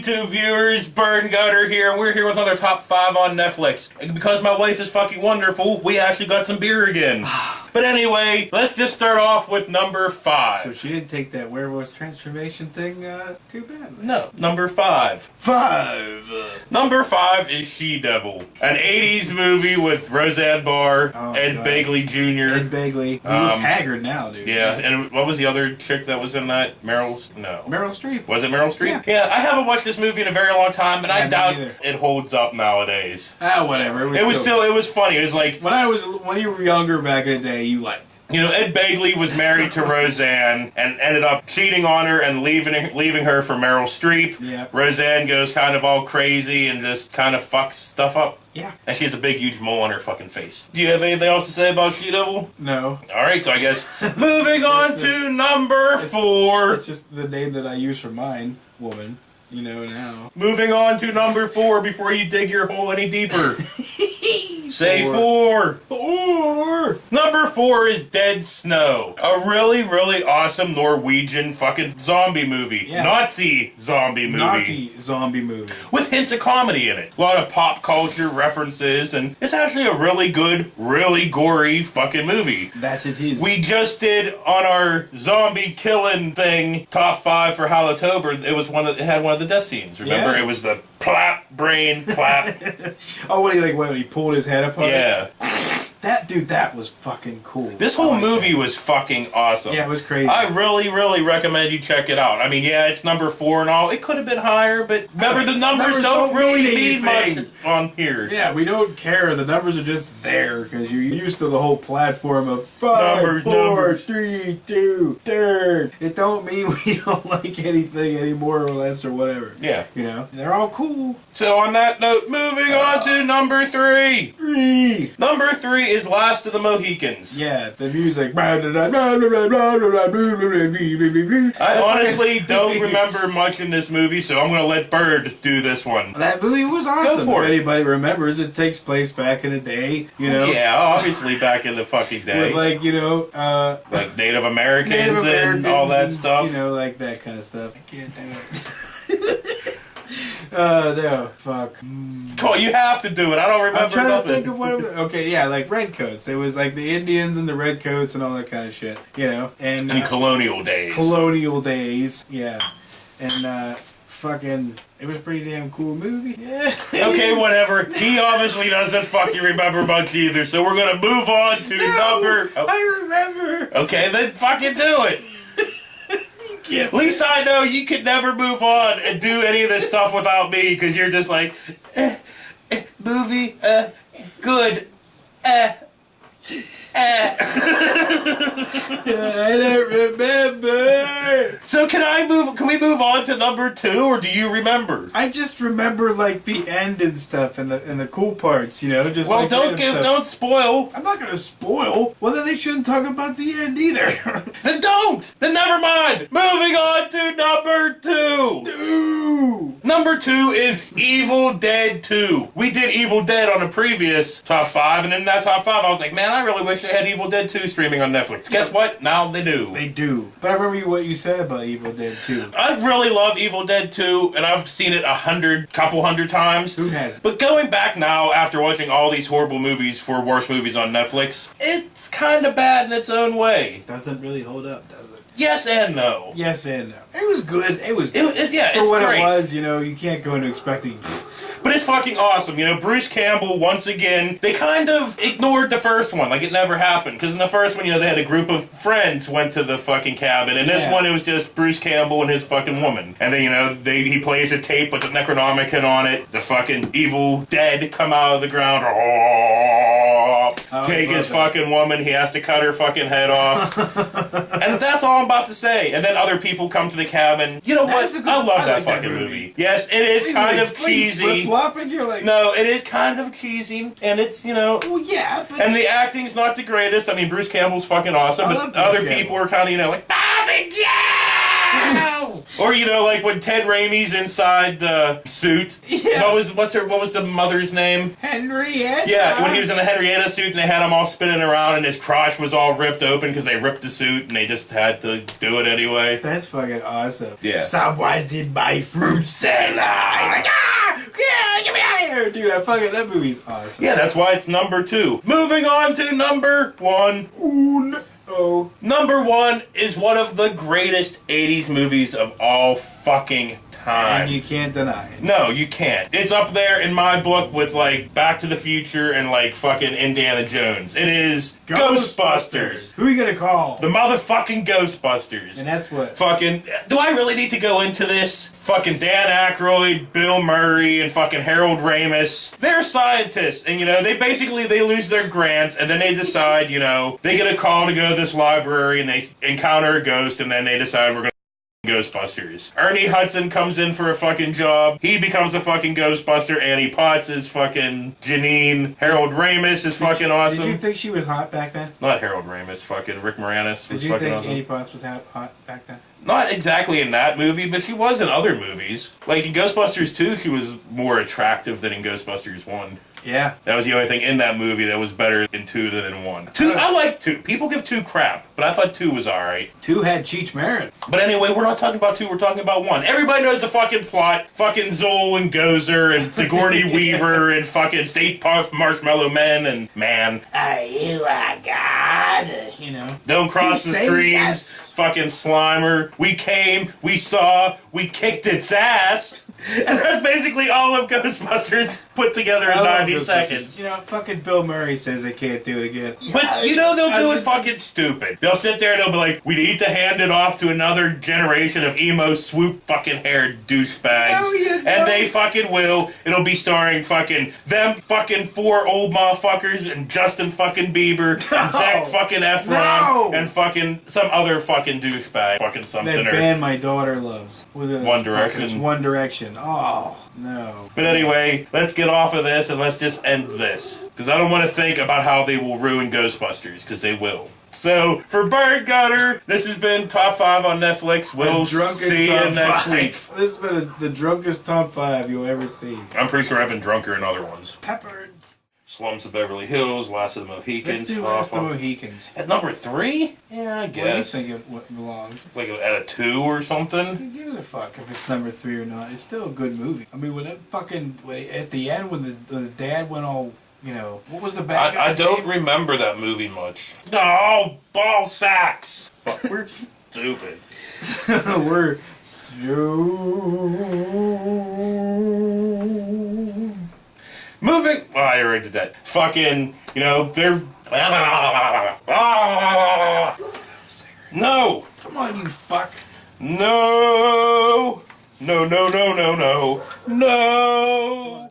YouTube viewers, Bird and Gutter here, and we're here with another top 5 on Netflix. And because my wife is fucking wonderful, we actually got some beer again. But anyway, let's just start off with number 5. So she didn't take that werewolf transformation thing too badly. No, number 5. 5! Number 5 is She-Devil, an 80s movie with Roseanne Barr, Ed Begley Jr. Ed Begley. He looks haggard now, dude. Yeah, and what was the other chick that was in that? Meryl Streep. Was it Meryl Streep? Yeah, I haven't watched this movie in a very long time, and I doubt it holds up nowadays. Whatever. It was funny. It was like when you were younger back in the day, you liked it. You know, Ed Begley was married to Roseanne and ended up cheating on her and leaving her for Meryl Streep. Yeah. Roseanne goes kind of all crazy and just kind of fucks stuff up. Yeah. And she has a big, huge mole on her fucking face. Do you have anything else to say about She-Devil? No. Alright, so I guess moving on to number 4. It's just the name that I use for mine, woman. You know now. Moving on to number 4 before you dig your hole any deeper. Say 4. 4. Number 4 is Dead Snow. A really, really awesome Norwegian fucking zombie movie. Yeah. Nazi zombie movie. Nazi zombie movie. With hints of comedy in it. A lot of pop culture references, and it's actually a really good, really gory fucking movie. That's it is. We just did on our zombie killing thing, top 5 for Hallowtober. It had one of the death scenes. Remember? Yeah. It was the plap, brain, plap. Oh, when he pulled his head apart? Yeah. That was fucking cool. This whole movie was fucking awesome. Yeah, it was crazy. I really, really recommend you check it out. I mean, yeah, it's number 4 and all. It could have been higher, but remember, the numbers don't really mean much on here. Yeah, we don't care. The numbers are just there because you're used to the whole platform of 5, 4, 3, 2, third. It don't mean we don't like anything any more or less or whatever. Yeah. You know, they're all cool. So on that note, moving on to number 3. 3. Number 3 is Last of the Mohicans. Yeah, the music. I I honestly don't remember much in this movie, so I'm going to let Bird do this one. That movie was awesome. Go for if it. anybody remembers, it takes place back in the day, you know. Yeah, obviously back in the fucking day. With like, you know, like Native Americans and all that stuff. You know, like that kind of stuff. I can't do it. No, fuck. Come on, you have to do it. I don't remember I'm trying nothing. to think of what it was. Okay, yeah, like redcoats. It was like the Indians and the redcoats and all that kind of shit, you know. And in colonial days. Colonial days, yeah. And fucking, it was a pretty damn cool movie. Yeah. Okay, whatever. He obviously doesn't fucking remember much either, so we're gonna move on to number... Oh. I remember. Okay, then fucking do it. At least I know you could never move on and do any of this stuff without me, because you're just like, movie, good, I don't remember. So can we move on to number 2, or do you remember? I just remember like the end and stuff and the cool parts, you know. Just well, like don't spoil. I'm not gonna spoil. Well, then they shouldn't talk about the end either. Then don't. Then never mind. Moving on to number 2. Dude. Number 2 is Evil Dead 2. We did Evil Dead on a previous top 5, and in that top 5, I was like, man, I really wish they had Evil Dead 2 streaming on Netflix. Guess what? Now they do. They do. But I remember what you said about Evil Dead 2. I really love Evil Dead 2, and I've seen it couple hundred times. Who hasn't? But going back now, after watching all these horrible movies for worst movies on Netflix, it's kind of bad in its own way. Doesn't really hold up, does it? Yes and no. Yes and no. It was good. It was yeah, for it's what great. it was, you know, you can't go into expecting... But it's fucking awesome. You know, Bruce Campbell, once again, they kind of ignored the first one. Like, it never happened. Because in the first one, you know, they had a group of friends went to the fucking cabin. And this one, it was just Bruce Campbell and his fucking woman. And then, you know, he plays a tape with the Necronomicon on it. The fucking evil dead come out of the ground. Take his fucking woman. He has to cut her fucking head off. And that's all I'm about to say. And then other people come to the cabin. You know what? I love that fucking movie. Yes, it is kind of cheesy. You're like, no, it is kind of cheesy, and it's, you know... Well, yeah, but... And the acting's not the greatest. I mean, Bruce Campbell's fucking awesome, but other people are kind of, you know, like, Bobby Jones! Or like when Ted Raimi's inside the suit. Yeah. What was the mother's name? Henrietta. Yeah, when he was in the Henrietta suit and they had him all spinning around and his crotch was all ripped open because they ripped the suit and they just had to do it anyway. That's fucking awesome. Yeah. Someone's in my fruit salad. He's like, yeah, get me out of here, dude. That movie's awesome. Yeah, that's why it's number 2. Moving on to number 1. Oh. Number 1 is one of the greatest 80s movies of all fucking time. And you can't deny it. No, you can't. It's up there in my book with, like, Back to the Future and, like, fucking Indiana Jones. It is Ghostbusters. Who are you gonna call? The motherfucking Ghostbusters. And that's what? Fucking, do I really need to go into this? Fucking Dan Aykroyd, Bill Murray, and fucking Harold Ramis. They're scientists, and they lose their grant, and then they decide, they get a call to go to this library, and they encounter a ghost, and then they decide we're gonna Ghostbusters. Ernie Hudson comes in for a fucking job. He becomes a fucking Ghostbuster. Annie Potts is fucking Janine. Harold Ramis is fucking awesome. Did you think she was hot back then? Not Harold Ramis. Fucking Rick Moranis was Did you fucking think awesome. Annie Potts was hot back then? Not exactly in that movie, but she was in other movies. Like in Ghostbusters 2, she was more attractive than in Ghostbusters 1. Yeah. That was the only thing in that movie that was better in 2 than in 1. 2, I like 2. People give 2 crap, but I thought 2 was alright. 2 had Cheech Marin. But anyway, we're not talking about 2, we're talking about 1. Everybody knows the fucking plot. Fucking Zool and Gozer and Sigourney Weaver and fucking State Puff Marshmallow Men and Man. Are you a god? Don't cross the say streams. yes. Fucking Slimer. We came, we saw, we kicked its ass. And that's basically all of Ghostbusters put together in 90 seconds. Fucking Bill Murray says they can't do it again. But they'll do it fucking stupid. They'll sit there and they'll be like, we need to hand it off to another generation of emo swoop fucking haired douchebags. No, you don't. And they fucking will. It'll be starring fucking them fucking 4 old motherfuckers and Justin fucking Bieber and Zac fucking Efron No. and fucking some other fucking douchebag. Fucking something. That band my daughter loves. One Direction. One Direction. Oh, no. But anyway, let's get off of this and let's just end this. Because I don't want to think about how they will ruin Ghostbusters, because they will. So, for Bird Gutter, this has been Top 5 on Netflix. We'll see you next week. This has been the drunkest top 5 you'll ever see. I'm pretty sure I've been drunker in other ones. Peppered. Slums of Beverly Hills, Last of the Mohicans. Let's do Last of the Mohicans. At number 3? Yeah, I guess. What do you think it belongs? Like at a 2 or something? Who gives a fuck if it's number 3 or not? It's still a good movie. I mean, at the end when the dad went all, what was the bad guy? I don't remember that movie much. No, ball sacks. Fuck, we're stupid. We're Moving. Oh, I already did that. Fucking, they're. No! Come on, you fuck. No! No, no, no, no, no. No!